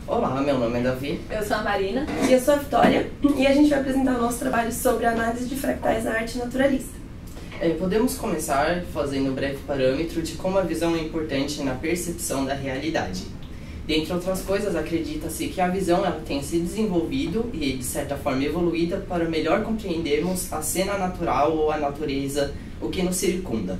Olá, meu nome é Davi. Eu sou a Marina. E eu sou a Vitória. E a gente vai apresentar o nosso trabalho sobre análise de fractais na arte naturalista. Podemos começar fazendo um breve parâmetro de como a visão é importante na percepção da realidade. Dentre outras coisas, acredita-se que a visão ela tenha se desenvolvido e, de certa forma, evoluída para melhor compreendermos a cena natural ou a natureza, o que nos circunda.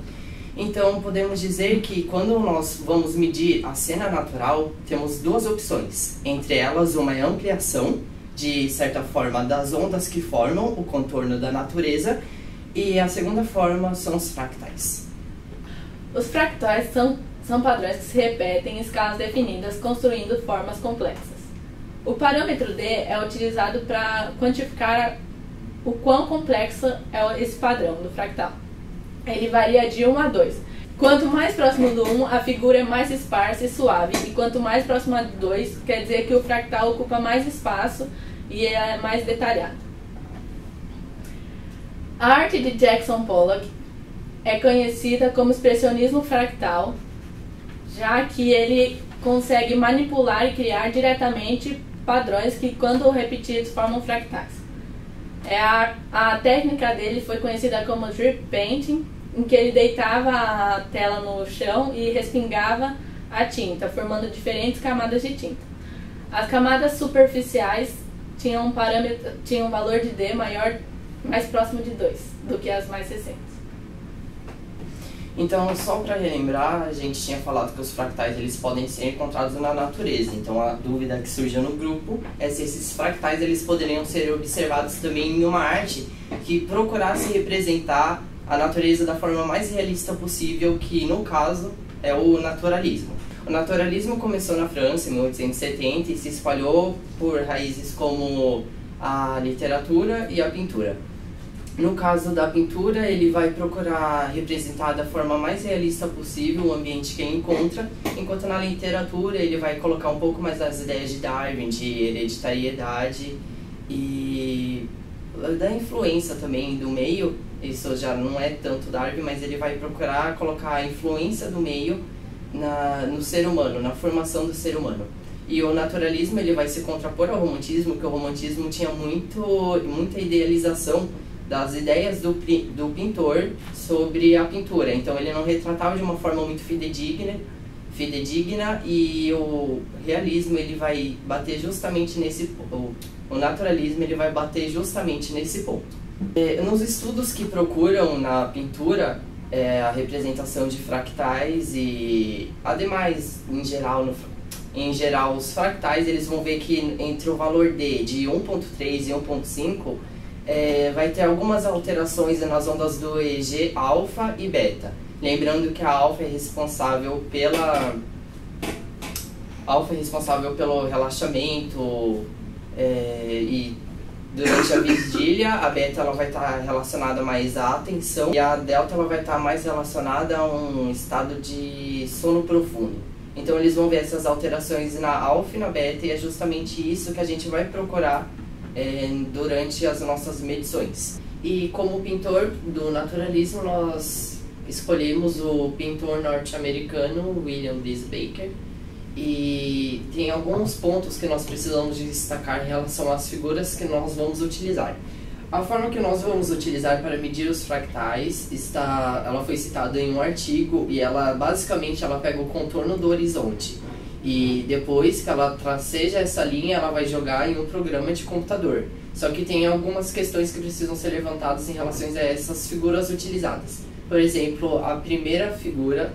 Então, podemos dizer que quando nós vamos medir a cena natural, temos duas opções. Entre elas, uma é a ampliação, de certa forma, das ondas que formam o contorno da natureza, e a segunda forma são os fractais. Os fractais são padrões que se repetem em escalas definidas, construindo formas complexas. O parâmetro D é utilizado para quantificar o quão complexo é esse padrão do fractal. Ele varia de 1 a 2. Quanto mais próximo do 1, a figura é mais esparsa e suave, e quanto mais próximo a 2, quer dizer que o fractal ocupa mais espaço e é mais detalhado. A arte de Jackson Pollock é conhecida como expressionismo fractal, já que ele consegue manipular e criar diretamente padrões que, quando repetidos, formam fractais. A técnica dele foi conhecida como drip painting, em que ele deitava a tela no chão e respingava a tinta, formando diferentes camadas de tinta. As camadas superficiais tinham um valor de D mais próximo de 2 do que as mais recentes. Então, só para relembrar, a gente tinha falado que os fractais eles podem ser encontrados na natureza. Então, a dúvida que surgiu no grupo é se esses fractais eles poderiam ser observados também em uma arte que procurasse representar a natureza da forma mais realista possível, que no caso é o naturalismo. O naturalismo começou na França em 1870 e se espalhou por raízes como a literatura e a pintura. No caso da pintura, ele vai procurar representar da forma mais realista possível o ambiente que ele encontra, enquanto na literatura ele vai colocar um pouco mais das ideias de Darwin, de hereditariedade e da influência também do meio. Isso já não é tanto Darwin, mas ele vai procurar colocar a influência do meio no ser humano, na formação do ser humano. E o naturalismo ele vai se contrapor ao romantismo, porque o romantismo tinha muita idealização das ideias do pintor sobre a pintura. Então ele não retratava de uma forma muito fidedigna, e o realismo ele vai bater justamente o naturalismo ele vai bater justamente nesse ponto. Nos estudos que procuram na pintura a representação de fractais e ademais em geral os fractais eles vão ver que entre o valor D de 1.3 e 1.5 vai ter algumas alterações nas ondas do EG alfa e beta. Lembrando que a alfa é responsável pelo relaxamento e durante a vigília. A beta ela vai estar relacionada mais à atenção e a delta ela vai estar mais relacionada a um estado de sono profundo. Então eles vão ver essas alterações na alfa e na beta, e é justamente isso que a gente vai procurar durante as nossas medições. E como pintor do naturalismo, nós escolhemos o pintor norte-americano William Dees Baker, e tem alguns pontos que nós precisamos destacar em relação às figuras que nós vamos utilizar. A forma que nós vamos utilizar para medir os fractais ela foi citada em um artigo, e basicamente ela pega o contorno do horizonte. E depois que ela traceja essa linha, ela vai jogar em um programa de computador. Só que tem algumas questões que precisam ser levantadas em relação a essas figuras utilizadas. Por exemplo, a primeira figura,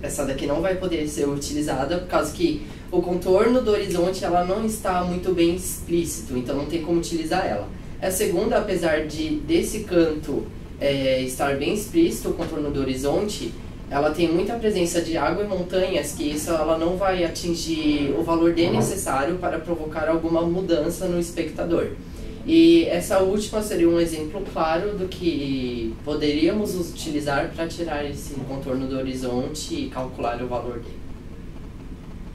essa daqui não vai poder ser utilizada, por causa que o contorno do horizonte ela não está muito bem explícito, então não tem como utilizar ela. A segunda, apesar desse canto estar bem explícito, o contorno do horizonte, ela tem muita presença de água e montanhas, que isso ela não vai atingir o valor D necessário para provocar alguma mudança no espectador. E essa última seria um exemplo claro do que poderíamos utilizar para tirar esse contorno do horizonte e calcular o valor D.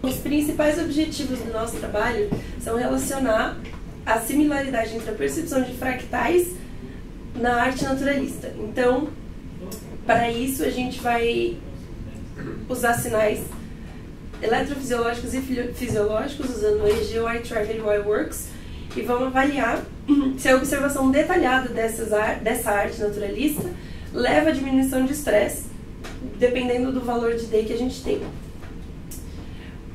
Os principais objetivos do nosso trabalho são relacionar a similaridade entre a percepção de fractais na arte naturalista. Então, para isso a gente vai usar sinais eletrofisiológicos e fisiológicos, usando o EEG, o iTracker e o iWorks, e vão avaliar se a observação detalhada dessa arte naturalista leva à diminuição de estresse, dependendo do valor de D que a gente tem.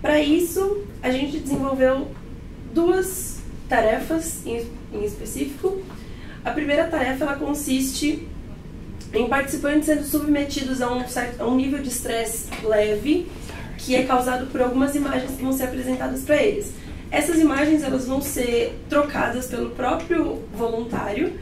Para isso, a gente desenvolveu 2 tarefas em específico. A primeira tarefa ela consiste em participantes sendo submetidos a um nível de estresse leve, que é causado por algumas imagens que vão ser apresentadas para eles. Essas imagens elas vão ser trocadas pelo próprio voluntário.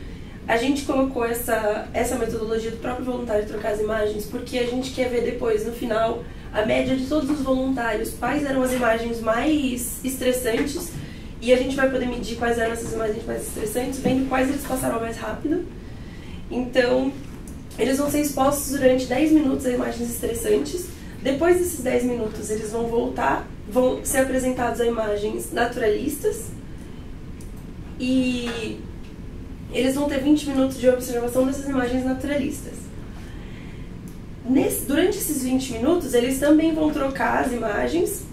A gente colocou essa metodologia do próprio voluntário trocar as imagens porque a gente quer ver depois, no final, a média de todos os voluntários, quais eram as imagens mais estressantes, e a gente vai poder medir quais eram essas imagens mais estressantes, vendo quais eles passaram mais rápido. Então, eles vão ser expostos durante 10 minutos a imagens estressantes. Depois desses 10 minutos, eles vão ser apresentados a imagens naturalistas, e eles vão ter 20 minutos de observação dessas imagens naturalistas. Durante esses 20 minutos, eles também vão trocar as imagens,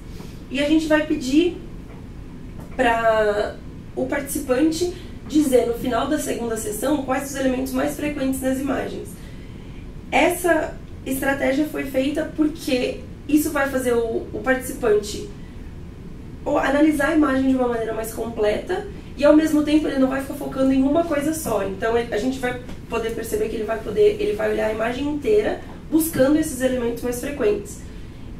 e a gente vai pedir para o participante dizer no final da segunda sessão quais os elementos mais frequentes nas imagens. Essa estratégia foi feita porque isso vai fazer o participante analisar a imagem de uma maneira mais completa, e ao mesmo tempo ele não vai ficar focando em uma coisa só. Então a gente vai poder perceber que ele vai olhar a imagem inteira buscando esses elementos mais frequentes.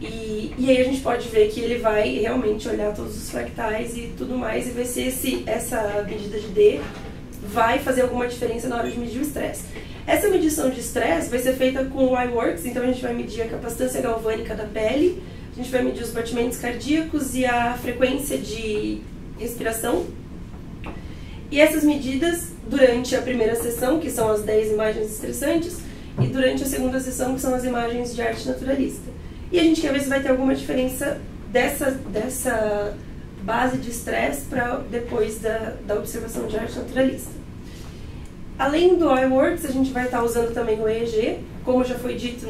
E aí a gente pode ver que ele vai realmente olhar todos os fractais e tudo mais, e ver se essa medida de D vai fazer alguma diferença na hora de medir o estresse. Essa medição de estresse vai ser feita com o iWorks, então a gente vai medir a capacitância galvânica da pele, a gente vai medir os batimentos cardíacos e a frequência de respiração. E essas medidas durante a primeira sessão, que são as 10 imagens estressantes, e durante a segunda sessão, que são as imagens de arte naturalista. E a gente quer ver se vai ter alguma diferença dessa base de estresse para depois da observação de arte naturalista. Além do iWorks, a gente vai estar usando também o EEG. Como já foi dito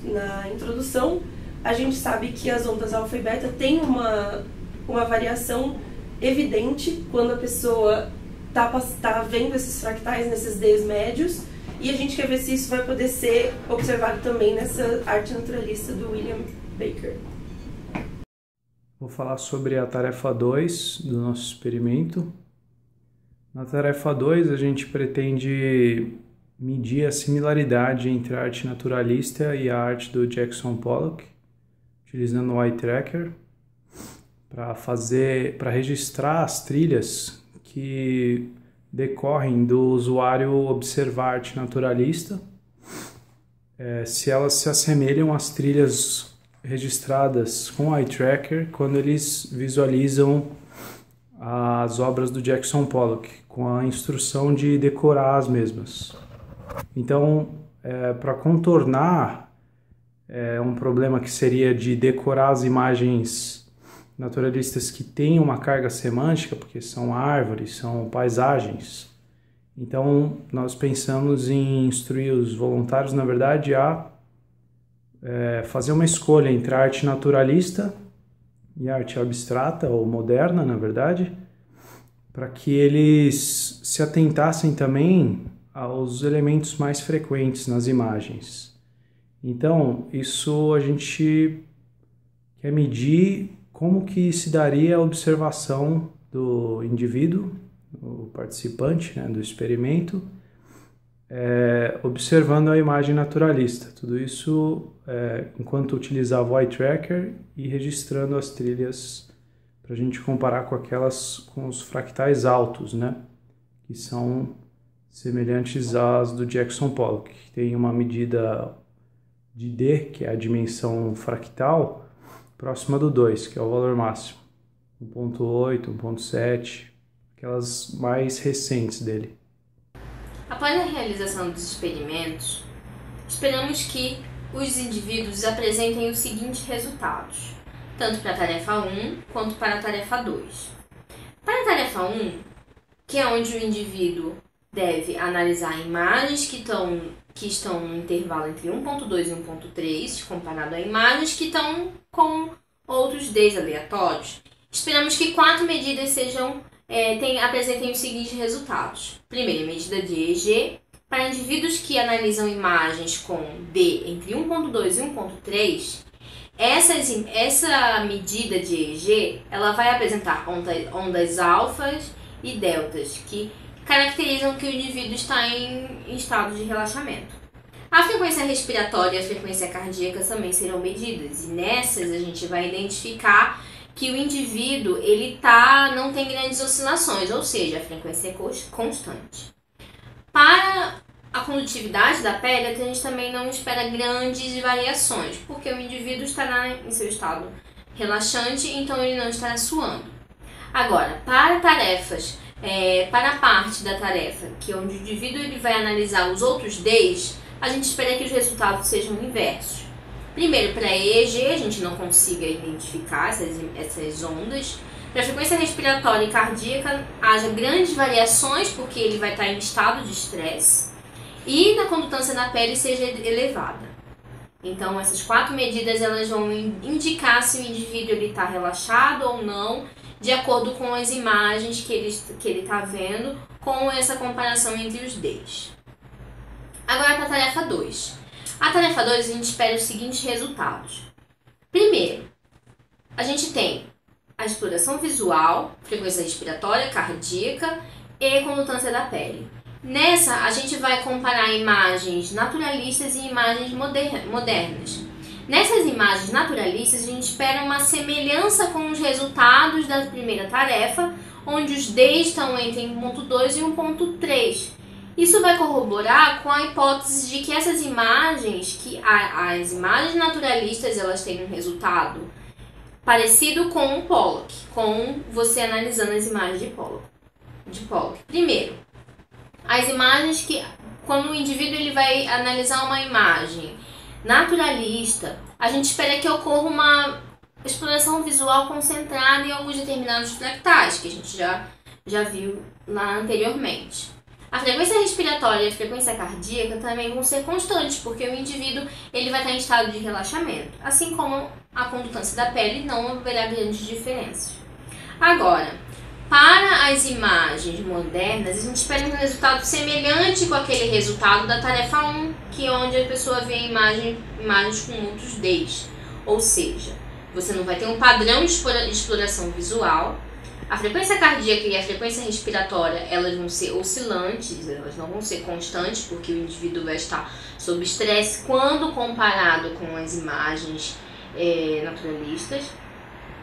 na introdução, a gente sabe que as ondas alfa e beta têm uma variação evidente quando a pessoa está vendo esses fractais nesses Ds médios, e a gente quer ver se isso vai poder ser observado também nessa arte naturalista do William Baker. Vou falar sobre a tarefa 2 do nosso experimento. Na tarefa 2, a gente pretende medir a similaridade entre a arte naturalista e a arte do Jackson Pollock, utilizando o iTracker, para registrar as trilhas que decorrem do usuário observar a arte naturalista, se elas se assemelham às trilhas registradas com o iTracker quando eles visualizam as obras do Jackson Pollock, com a instrução de decorar as mesmas. Então, para contornar um problema que seria de decorar as imagens naturalistas que têm uma carga semântica, porque são árvores, são paisagens. Então, nós pensamos em instruir os voluntários, na verdade, a fazer uma escolha entre a arte naturalista e a arte abstrata, ou moderna, na verdade, para que eles se atentassem também aos elementos mais frequentes nas imagens. Então, isso a gente quer medir como que se daria a observação do indivíduo, o participante, né, do experimento, observando a imagem naturalista. Tudo isso enquanto utilizava o iTracker e registrando as trilhas para a gente comparar com os fractais altos, né, que são semelhantes às do Jackson Pollock, que tem uma medida de D, que é a dimensão fractal, próxima do 2, que é o valor máximo, 1.8, 1.7, aquelas mais recentes dele. Após a realização dos experimentos, esperamos que os indivíduos apresentem os seguintes resultados, tanto para a tarefa 1 quanto para a tarefa 2. Para a tarefa 1, que é onde o indivíduo deve analisar imagens que estão no intervalo entre 1.2 e 1.3, comparado a imagens que estão com outros Ds aleatórios, esperamos que 4 medidas apresentem os seguintes resultados. Primeira, medida de EEG. Para indivíduos que analisam imagens com D entre 1.2 e 1.3, essa medida de EEG ela vai apresentar ondas alfas e deltas, que caracterizam que o indivíduo está em estado de relaxamento. A frequência respiratória e a frequência cardíaca também serão medidas, e nessas a gente vai identificar que o indivíduo não tem grandes oscilações, ou seja, a frequência é constante. Para a condutividade da pele, a gente também não espera grandes variações, porque o indivíduo estará em seu estado relaxante, então ele não estará suando. Agora, para tarefas, para a parte da tarefa, que é onde o indivíduo ele vai analisar os outros Ds, a gente espera que os resultados sejam inversos. Primeiro, para a EEG, a gente não consiga identificar essas ondas. Para a frequência respiratória e cardíaca, haja grandes variações, porque ele vai estar em estado de estresse. E na condutância da pele seja elevada. Então, essas 4 medidas elas vão indicar se o indivíduo está relaxado ou não, de acordo com as imagens que ele está vendo, com essa comparação entre os Ds. Agora para a tarefa 2. A tarefa 2 a gente espera os seguintes resultados. Primeiro, a gente tem a exploração visual, frequência respiratória, cardíaca e condutância da pele. Nessa, a gente vai comparar imagens naturalistas e imagens modernas. Nessas imagens naturalistas, a gente espera uma semelhança com os resultados da primeira tarefa, onde os Ds estão entre 1.2 e 1.3. Isso vai corroborar com a hipótese de que essas imagens, as imagens naturalistas, elas têm um resultado parecido com o Pollock, com você analisando as imagens de Pollock. Primeiro, as imagens quando o indivíduo ele vai analisar uma imagem naturalista, a gente espera que ocorra uma exploração visual concentrada em alguns determinados fractais, que a gente já viu lá anteriormente. A frequência respiratória e a frequência cardíaca também vão ser constantes, porque o indivíduo ele vai estar em estado de relaxamento, assim como a condutância da pele não haverá grandes diferenças. Agora, para as imagens modernas, a gente espera um resultado semelhante com aquele resultado da tarefa 1, que é onde a pessoa vê imagens com outros Ds. Ou seja, você não vai ter um padrão de exploração visual. A frequência cardíaca e a frequência respiratória, elas vão ser oscilantes, elas não vão ser constantes, porque o indivíduo vai estar sob estresse quando comparado com as imagens naturalistas.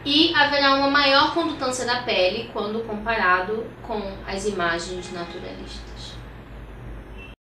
E haverá uma maior condutância da pele quando comparado com as imagens naturalistas.